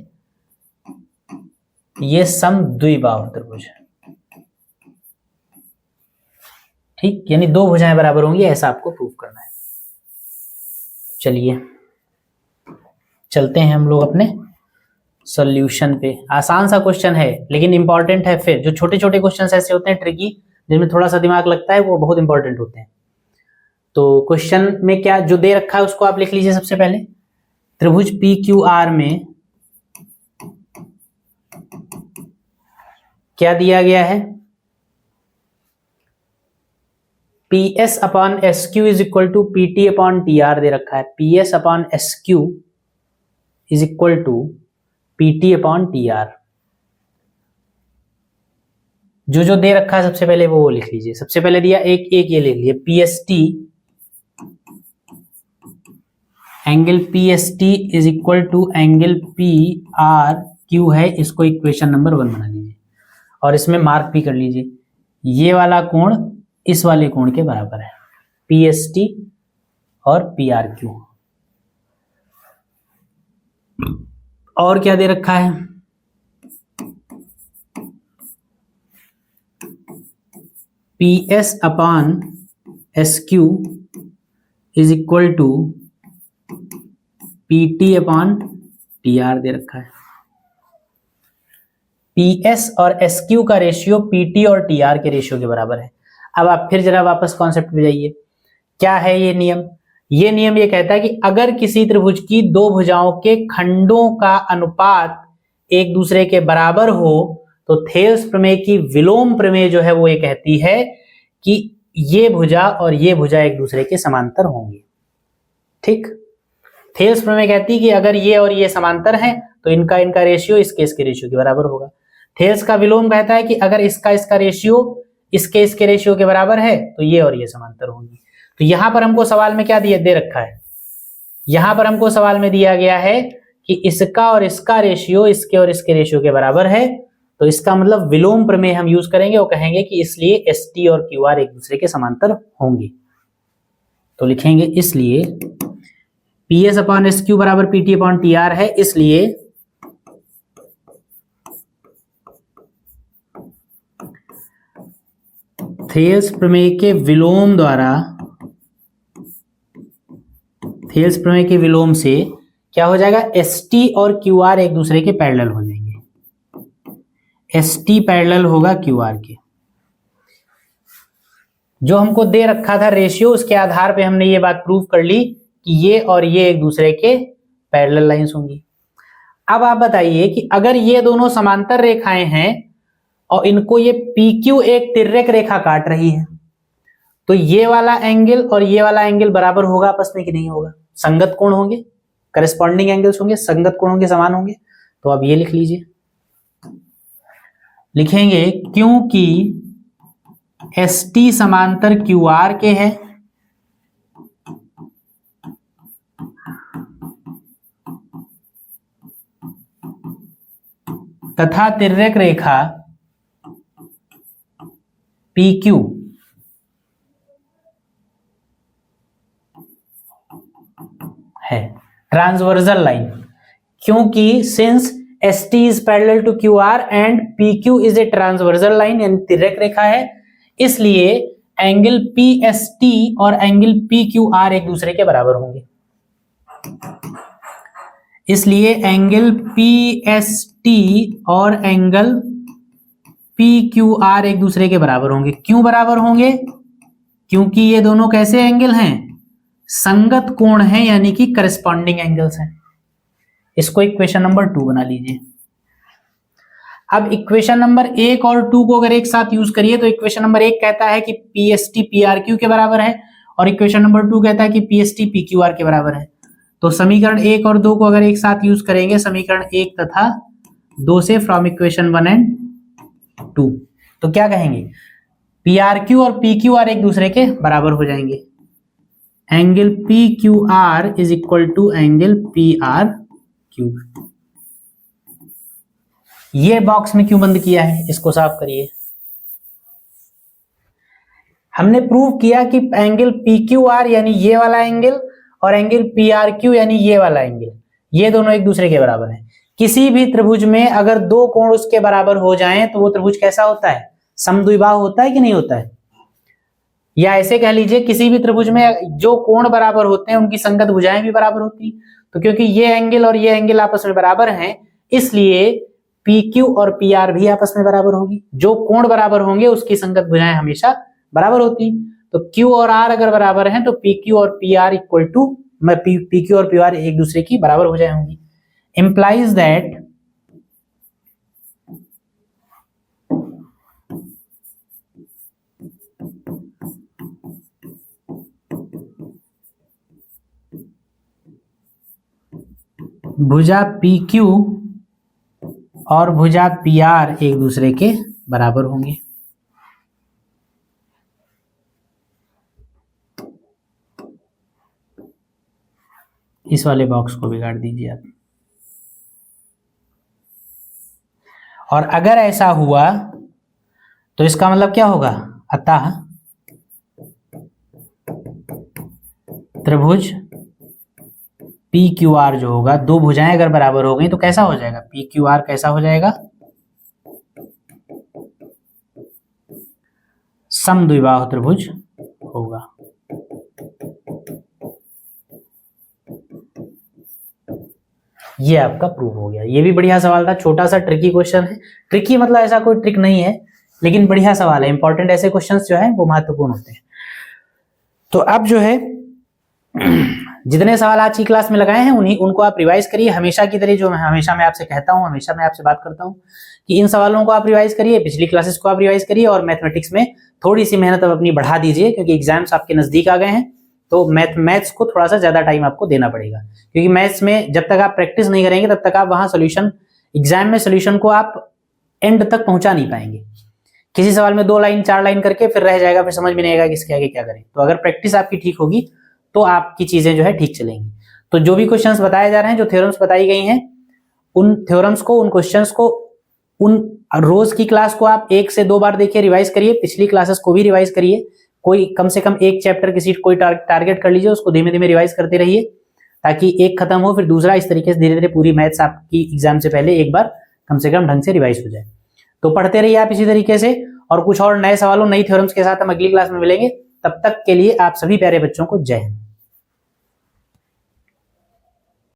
ये समद्विबाहु त्रिभुज है। ठीक, यानी दो भुजाएं बराबर होंगी, ऐसा आपको प्रूव करना है। चलिए चलते हैं हम लोग अपने सॉल्यूशन पे। आसान सा क्वेश्चन है लेकिन इंपॉर्टेंट है। फिर जो छोटे छोटे क्वेश्चन ऐसे होते हैं ट्रिकी, जिनमें थोड़ा सा दिमाग लगता है, वो बहुत इंपॉर्टेंट होते हैं। तो क्वेश्चन में क्या जो दे रखा है उसको आप लिख लीजिए सबसे पहले। त्रिभुज PQR में क्या दिया गया है, PS upon SQ is equal to PT upon TR दे रखा है। PS upon SQ is equal to PT upon TR। जो जो दे रखा है सबसे पहले वो लिख लीजिए। सबसे पहले दिया एक ये लिख लीजिए, PST angle PST is equal to angle PRQ है। इसको इक्वेशन नंबर 1 बना लीजिए और इसमें मार्क भी कर लीजिए। ये वाला कोण इस वाले कोण के बराबर है, PST और PRQ। और क्या दे रखा है, PS upon SQ is equal to PT upon TR दे रखा है। PS और SQ का रेशियो PT और TR के रेशियो के बराबर है। अब आप फिर जरा वापस कॉन्सेप्ट पे जाइए। क्या है ये नियम? ये नियम ये कहता है कि अगर किसी त्रिभुज की दो भुजाओं के खंडों का अनुपात एक दूसरे के बराबर हो तो थेल्स प्रमेय की विलोम प्रमेय जो है वो ये कहती है कि ये भुजा और ये भुजा एक दूसरे के समांतर होंगी। ठीक, थेल्स प्रमेय कहती है कि अगर ये और ये समांतर हैं तो इनका रेशियो इसके रेशियो के बराबर होगा। थेल्स का विलोम कहता है कि अगर इसका रेशियो इसके रेशियो के बराबर है तो ये और ये समांतर होंगी। तो यहां पर हमको सवाल में क्या दे रखा है, यहां पर हमको सवाल में दिया गया है कि इसका और इसका रेशियो इसके और इसके रेशियो के बराबर है। तो इसका मतलब विलोम प्रमेय हम यूज करेंगे और कहेंगे कि इसलिए ST और QR एक दूसरे के समांतर होंगे। तो लिखेंगे इसलिए PS अपॉन SQ बराबर PT अपॉन TR है, इसलिए थेल्स प्रमेय के विलोम द्वारा, थेल्स प्रमेय के विलोम से क्या हो जाएगा, ST और QR एक दूसरे के पैरेलल हो जाएंगे। ST पैरेलल होगा QR के। जो हमको दे रखा था रेशियो, उसके आधार पे हमने ये बात प्रूव कर ली कि ये और ये एक दूसरे के पैरेलल लाइंस होंगी। अब आप बताइए कि अगर ये दोनों समांतर रेखाएं हैं और इनको ये PQ एक तिर्यक रेखा काट रही है, तो ये वाला एंगल और ये वाला एंगल बराबर होगा आपस में कि नहीं होगा? संगत कोण होंगे, करस्पॉन्डिंग एंगल्स होंगे, संगत कोण होंगे, समान होंगे। तो अब ये लिख लीजिए, लिखेंगे क्योंकि ST समांतर QR के है तथा तिर्यक रेखा PQ है ट्रांसवर्सल लाइन, क्योंकि since ST is parallel to QR and PQ is a transversal line यानी तिर्यक रेखा है, इसलिए एंगल PST और एंगल PQR एक दूसरे के बराबर होंगे। इसलिए एंगल PST और एंगल PQR एक दूसरे के बराबर होंगे। क्यों बराबर होंगे? क्योंकि ये दोनों कैसे एंगल हैं, संगत कोण हैं, यानी कि करस्पॉन्डिंग एंगल्स हैं। इसको इक्वेशन नंबर 2 बना लीजिए। अब इक्वेशन नंबर 1 और 2 को अगर एक साथ यूज करिए तो इक्वेशन नंबर 1 कहता है कि PST PRQ के बराबर है और इक्वेशन नंबर 2 कहता है कि PST PQR के बराबर है। तो समीकरण 1 और 2 को अगर एक साथ यूज करेंगे, समीकरण 1 तथा 2 से फ्रॉम इक्वेशन 1 एंड 2, तो क्या कहेंगे, PRQ और PQR एक दूसरे के बराबर हो जाएंगे। Angle PQR is equal to angle PRQ। ये बॉक्स में क्यों बंद किया है, इसको साफ करिए। हमने प्रूव किया कि एंगल PQR यानी ये वाला एंगल और एंगल PRQ यानी ये वाला एंगल, ये दोनों एक दूसरे के बराबर हैं। किसी भी त्रिभुज में अगर दो कोण उसके बराबर हो जाएं तो वो त्रिभुज कैसा होता है, समद्विबाहु होता है कि नहीं होता है। या ऐसे कह लीजिए किसी भी त्रिभुज में जो कोण बराबर होते हैं उनकी संगत भुजाएं भी बराबर होती। तो क्योंकि ये एंगल और ये एंगल आपस में बराबर हैं, इसलिए PQ और PR भी आपस में बराबर होगी। जो कोण बराबर होंगे उसकी संगत भुजाएं हमेशा बराबर होती। तो Q और R अगर बराबर हैं तो PQ और PR इक्वल टू PQ और PR एक दूसरे की बराबर हो जाएंगी। इंप्लाइज दैट भुजा PQ और भुजा PR एक दूसरे के बराबर होंगे। इस वाले बॉक्स को भी काट दीजिए आप। और अगर ऐसा हुआ तो इसका मतलब क्या होगा, अतः त्रिभुज PQR जो होगा, दो भुजाएं अगर बराबर हो गई तो कैसा हो जाएगा, PQR कैसा हो जाएगा, समद्विबाहु त्रिभुज होगा। ये आपका प्रूव हो गया। ये भी बढ़िया सवाल था, छोटा सा ट्रिकी क्वेश्चन है। ट्रिकी मतलब ऐसा कोई ट्रिक नहीं है, लेकिन बढ़िया सवाल है। इंपॉर्टेंट ऐसे क्वेश्चंस जो है वो महत्वपूर्ण होते हैं। तो अब जो है जितने सवाल आज की क्लास में लगाए हैं उनको आप रिवाइज करिए। हमेशा की तरह जो हमेशा मैं आपसे कहता हूं, हमेशा मैं आपसे बात करता हूं कि इन सवालों को आप रिवाइज करिए, पिछली क्लासेस को आप रिवाइज करिए और मैथमेटिक्स में थोड़ी सी मेहनत अब अपनी बढ़ा दीजिए, क्योंकि एग्जाम्स आपके नजदीक आ गए हैं। तो मैथ्स को थोड़ा सा ज्यादा टाइम आपको देना पड़ेगा, क्योंकि मैथ्स में जब तक आप प्रैक्टिस नहीं करेंगे तब तक आप वहां सोल्यूशन, एग्जाम में सोल्यूशन को आप एंड तक पहुंचा नहीं पाएंगे। किसी सवाल में 2 लाइन 4 लाइन करके फिर रह जाएगा, फिर समझ में नहीं आएगा कि इसके आगे क्या करें। तो अगर प्रैक्टिस आपकी ठीक होगी तो आपकी चीजें जो है ठीक चलेंगी। तो जो भी क्वेश्चंस बताए जा रहे हैं, जो थ्योरम्स बताई गई हैं, उन थ्योरम्स को, उन क्वेश्चंस को, उन रोज की क्लास को आप 1 से 2 बार देखिए, रिवाइज करिए। पिछली क्लासेस को भी रिवाइज करिए। कोई कम से कम एक चैप्टर किसी कोई टारगेट कर लीजिए, उसको धीमे धीमे रिवाइज करते रहिए, ताकि एक खत्म हो फिर दूसरा, इस तरीके से धीरे धीरे पूरी मैथ्स आपकी एग्जाम से पहले एक बार कम से कम ढंग से रिवाइज हो जाए। तो पढ़ते रहिए आप इसी तरीके से, और कुछ और नए सवालों, नई थ्योरम्स के साथ हम अगली क्लास में मिलेंगे। तब तक के लिए आप सभी प्यारे बच्चों को जय हिंद।